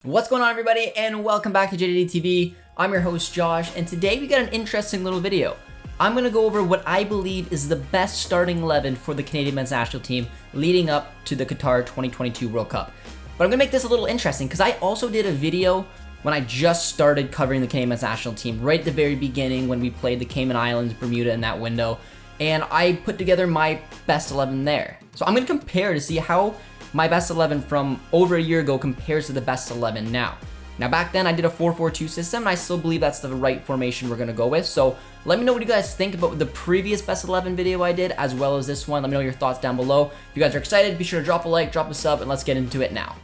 What's going on, everybody, and welcome back to JDD TV. I'm your host Josh, and today we got an interesting little video. I'm going to go over what I believe is the best starting 11 for the Canadian men's national team leading up to the Qatar 2022 World Cup. But I'm going to make this a little interesting because I also did a video when I just started covering the Canadian men's national team right at the very beginning when we played the Cayman Islands, Bermuda in that window, and I put together my best 11 there. So I'm going to compare to see how my best 11 from over a year ago compares to the best 11 now. Now back then I did a 4-4-2 system and I still believe that's the right formation we're going to go with. So let me know what you guys think about the previous best 11 video I did as well as this one. Let me know your thoughts down below. If you guys are excited, be sure to drop a like, drop a sub, and let's get into it now.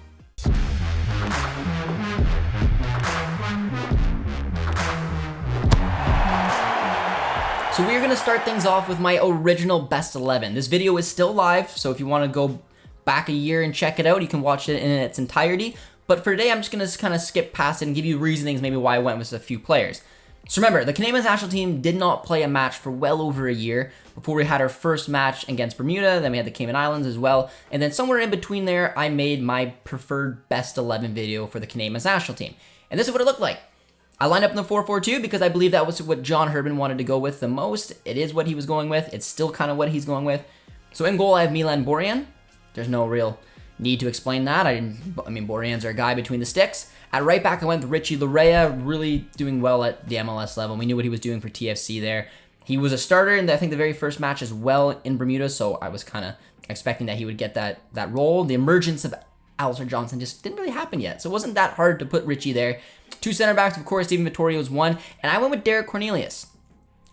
So we're going to start things off with my original best 11. This video is still live, so if you want to go back a year and check it out, you can watch it in its entirety. But for today, I'm just going to kind of skip past it and give you reasonings maybe why I went with a few players. So remember, the Canadian national team did not play a match for well over a year before we had our first match against Bermuda, then we had the Cayman Islands as well, and then somewhere in between there, I made my preferred best 11 video for the Canadian national team. And this is what it looked like. I lined up in the 4-4-2 because I believe that was what John Herdman wanted to go with the most. It is what he was going with. It's still kind of what he's going with. So in goal, I have Milan Borjan. There's no real need to explain that. I mean, Borjan's our guy between the sticks. At right back, I went with Richie Larea, really doing well at the MLS level. We knew what he was doing for TFC there. He was a starter in, I think, the very first match as well in Bermuda, so I was kind of expecting that he would get that role. The emergence of Alistair Johnston just didn't really happen yet, so it wasn't that hard to put Richie there. Two center backs, of course, Stephen Vittorio was one, and I went with Derek Cornelius.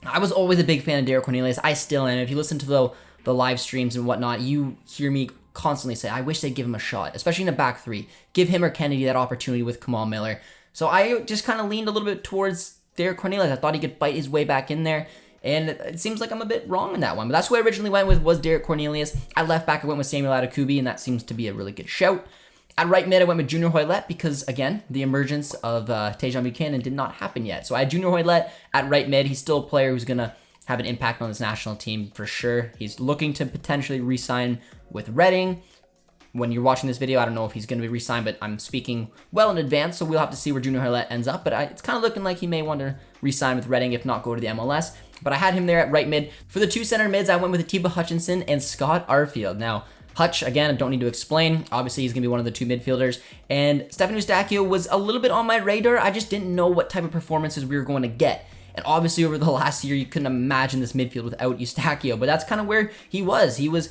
I was always a big fan of Derek Cornelius. I still am. If you listen to the live streams and whatnot, you hear me constantly say, I wish they'd give him a shot, especially in the back three. Give him or Kennedy that opportunity with Kamal Miller. So I just kind of leaned a little bit towards Derek Cornelius. I thought he could fight his way back in there, and it seems like I'm a bit wrong in that one. But that's who I originally went with, was Derek Cornelius. At left back, I went with Samuel Adekubi, and that seems to be a really good shout. At right mid, I went with Junior Hoylett because, again, the emergence of Tejan Buchanan did not happen yet. So I had Junior Hoylett at right mid. He's still a player who's going to have an impact on this national team for sure. He's looking to potentially re-sign with Reading. When you're watching this video, I don't know if he's going to be re-signed, but I'm speaking well in advance, so we'll have to see where Junior Hoylett ends up. But it's kind of looking like he may want to re-sign with Reading, if not go to the MLS. But I had him there at right mid. For the two center mids, I went with Atiba Hutchinson and Scott Arfield. Now, Hutch, again, I don't need to explain. Obviously, he's going to be one of the two midfielders. And Stefan Eustachio was a little bit on my radar. I just didn't know what type of performances we were going to get. And obviously, over the last year, you couldn't imagine this midfield without Eustachio. But that's kind of where he was. He was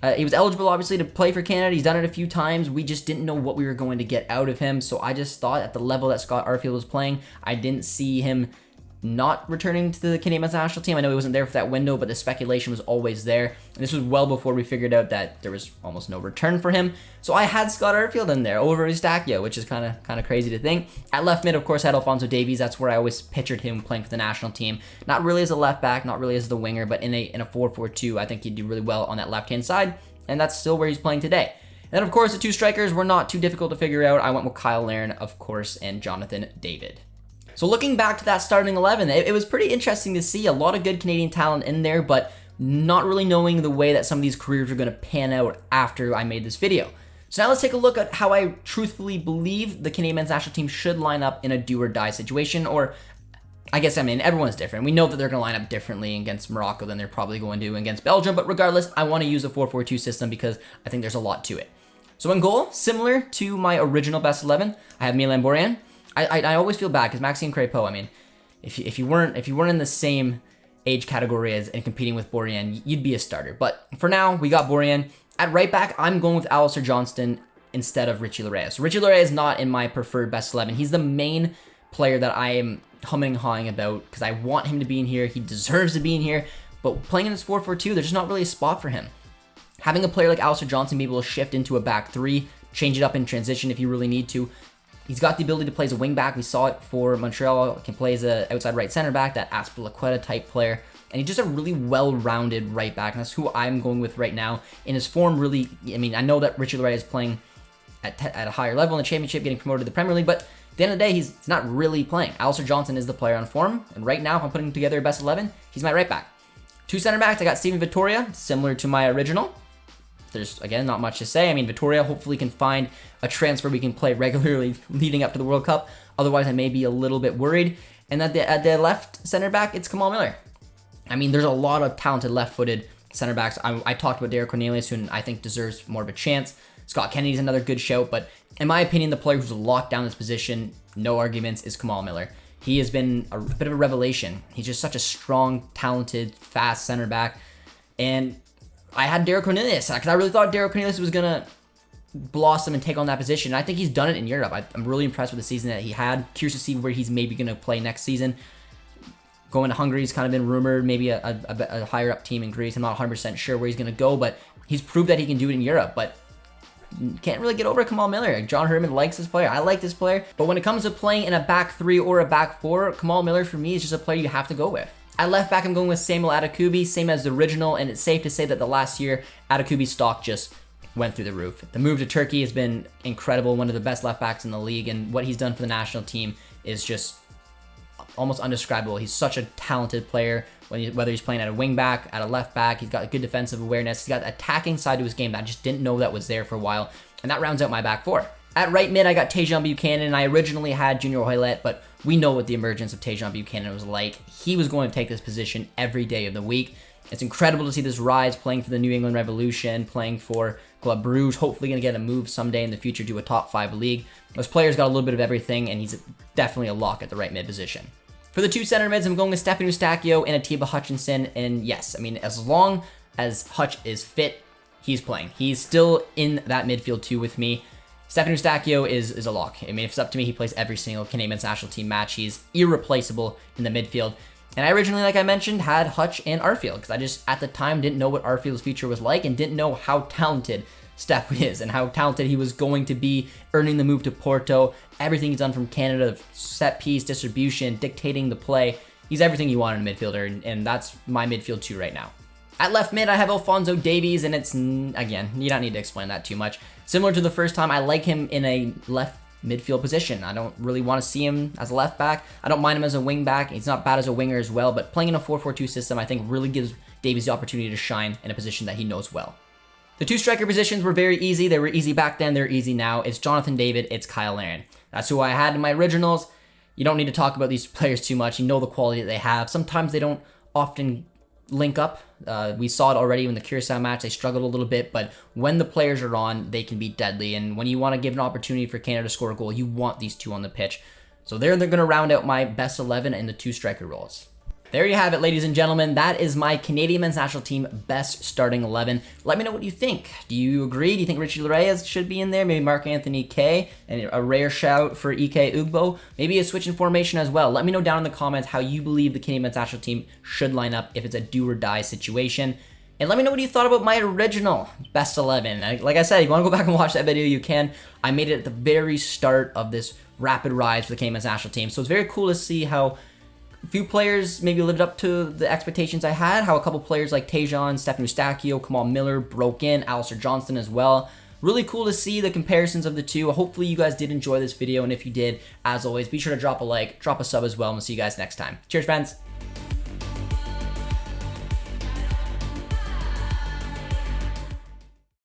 eligible, obviously, to play for Canada. He's done it a few times. We just didn't know what we were going to get out of him. So I just thought at the level that Scott Arfield was playing, I didn't see him not returning to the Canadian national team. I know he wasn't there for that window, but the speculation was always there. And this was well before we figured out that there was almost no return for him. So I had Scott Arfield in there over Eustachio, which is kind of crazy to think. At left mid, of course, I had Alphonso Davies. That's where I always pictured him playing for the national team. Not really as a left back, not really as the winger, but in a 4-4-2, I think he'd do really well on that left-hand side. And that's still where he's playing today. And then, of course, the two strikers were not too difficult to figure out. I went with Kyle Larin, of course, and Jonathan David. So looking back to that starting 11, it was pretty interesting to see a lot of good Canadian talent in there, but not really knowing the way that some of these careers were going to pan out after I made this video. So now let's take a look at how I truthfully believe the Canadian men's national team should line up in a do-or-die situation, or I guess, everyone's different. We know that they're going to line up differently against Morocco than they're probably going to against Belgium, but regardless, I want to use a 4-4-2 system because I think there's a lot to it. So in goal, similar to my original best 11, I have Milan Borjan. I always feel bad because Maxime Crépeau, if you weren't in the same age category as and competing with Borjan, you'd be a starter. But for now, we got Borjan. At right back, I'm going with Alistair Johnston instead of Richie Larea. So Richie Larea is not in my preferred best 11. He's the main player that I am humming and hawing about because I want him to be in here. He deserves to be in here. But playing in this 4-4-2, there's just not really a spot for him. Having a player like Alistair Johnston be able to shift into a back three, change it up in transition if you really need to. He's got the ability to play as a wing back. We saw it for Montreal. Can play as an outside right center back, that Azpilicueta type player. And he's just a really well-rounded right back. And that's who I'm going with right now. In his form, really, I know that Richie Larea is playing at a higher level in the championship, getting promoted to the Premier League, but at the end of the day, he's not really playing. Alistair Johnston is the player on form. And right now, if I'm putting together a best 11, he's my right back. Two center backs, I got Stephen Vittoria, similar to my original. there's, again, not much to say. I mean, Vitoria hopefully can find a transfer we can play regularly leading up to the World Cup. Otherwise, I may be a little bit worried. And at the left center back, it's Kamal Miller. I mean, there's a lot of talented left-footed center backs. I talked about Derek Cornelius, who I think deserves more of a chance. Scott Kennedy's another good shout, but in my opinion, the player who's locked down this position, no arguments, is Kamal Miller. He has been a bit of a revelation. He's just such a strong, talented, fast center back. And I had Derek Cornelius, because I really thought Derek Cornelius was going to blossom and take on that position. And I think he's done it in Europe. I'm really impressed with the season that he had. Curious to see where he's maybe going to play next season. Going to Hungary's kind of been rumored, maybe a higher up team in Greece. I'm not 100% sure where he's going to go, but he's proved that he can do it in Europe. But can't really get over Kamal Miller. John Herman likes this player. I like this player. But when it comes to playing in a back three or a back four, Kamal Miller for me is just a player you have to go with. At left back, I'm going with Samuel Adekubi, same as the original, and it's safe to say that the last year, Adekubi's stock just went through the roof. The move to Turkey has been incredible, one of the best left backs in the league, and what he's done for the national team is just almost undescribable. He's such a talented player, whether he's playing at a wing back, at a left back. He's got a good defensive awareness. He's got the attacking side to his game that I just didn't know that was there for a while, and that rounds out my back four. At right mid, I got Tajon Buchanan. I originally had Junior Hoylett, but we know what the emergence of Tajon Buchanan was like. He was going to take this position every day of the week. It's incredible to see this rise, playing for the New England Revolution, playing for Club Brugge, hopefully going to get a move someday in the future to a top 5 league. This player's got a little bit of everything, and he's definitely a lock at the right mid position. For the two center mids, I'm going with Stefan Eustáquio and Atiba Hutchinson, and yes, I mean, as long as Hutch is fit, he's playing. He's still in that midfield too with me. Stefan Eustáquio is a lock. I mean, if it's up to me, he plays every single Canadian national team match. He's irreplaceable in the midfield. And I originally, like I mentioned, had Hutch and Arfield, because I just, at the time, didn't know what Arfield's future was like and didn't know how talented Steph is and how talented he was going to be, earning the move to Porto. Everything he's done from Canada, set piece, distribution, dictating the play. He's everything you want in a midfielder, and that's my midfield too right now. At left mid, I have Alphonso Davies, and it's, again, you don't need to explain that too much. Similar to the first time, I like him in a left midfield position. I don't really want to see him as a left back. I don't mind him as a wing back. He's not bad as a winger as well, but playing in a 4-4-2 system, I think really gives Davies the opportunity to shine in a position that he knows well. The two striker positions were very easy. They were easy back then. They're easy now. It's Jonathan David. It's Kyle Larin. That's who I had in my originals. You don't need to talk about these players too much. You know the quality that they have. Sometimes they don't often link up. We saw it already in the Curacao match. They struggled a little bit, but when the players are on, they can be deadly. And when you want to give an opportunity for Canada to score a goal, you want these two on the pitch. So they're going to round out my best 11 in the two striker roles. There you have it, ladies and gentlemen. That is my Canadian men's national team best starting 11. Let me know what you think. Do you agree? Do you think Richie Reyes should be in there? Maybe Mark-Anthony Kaye, and a rare shout for Ike Ugbo. Maybe a switch in formation as well. Let me know down in the comments how you believe the Canadian men's national team should line up if it's a do or die situation. And let me know what you thought about my original best 11. Like I said, if you want to go back and watch that video, you can. I made it at the very start of this rapid rise for the Canadian men's national team. So it's very cool to see how a few players maybe lived up to the expectations I had, how a couple players like Tajon, Stefan Eustáquio, Kamal Miller broke in, Alistair Johnston as well. Really cool to see the comparisons of the two. Hopefully you guys did enjoy this video, and if you did, as always, be sure to drop a like, drop a sub as well, and we'll see you guys next time. Cheers, friends!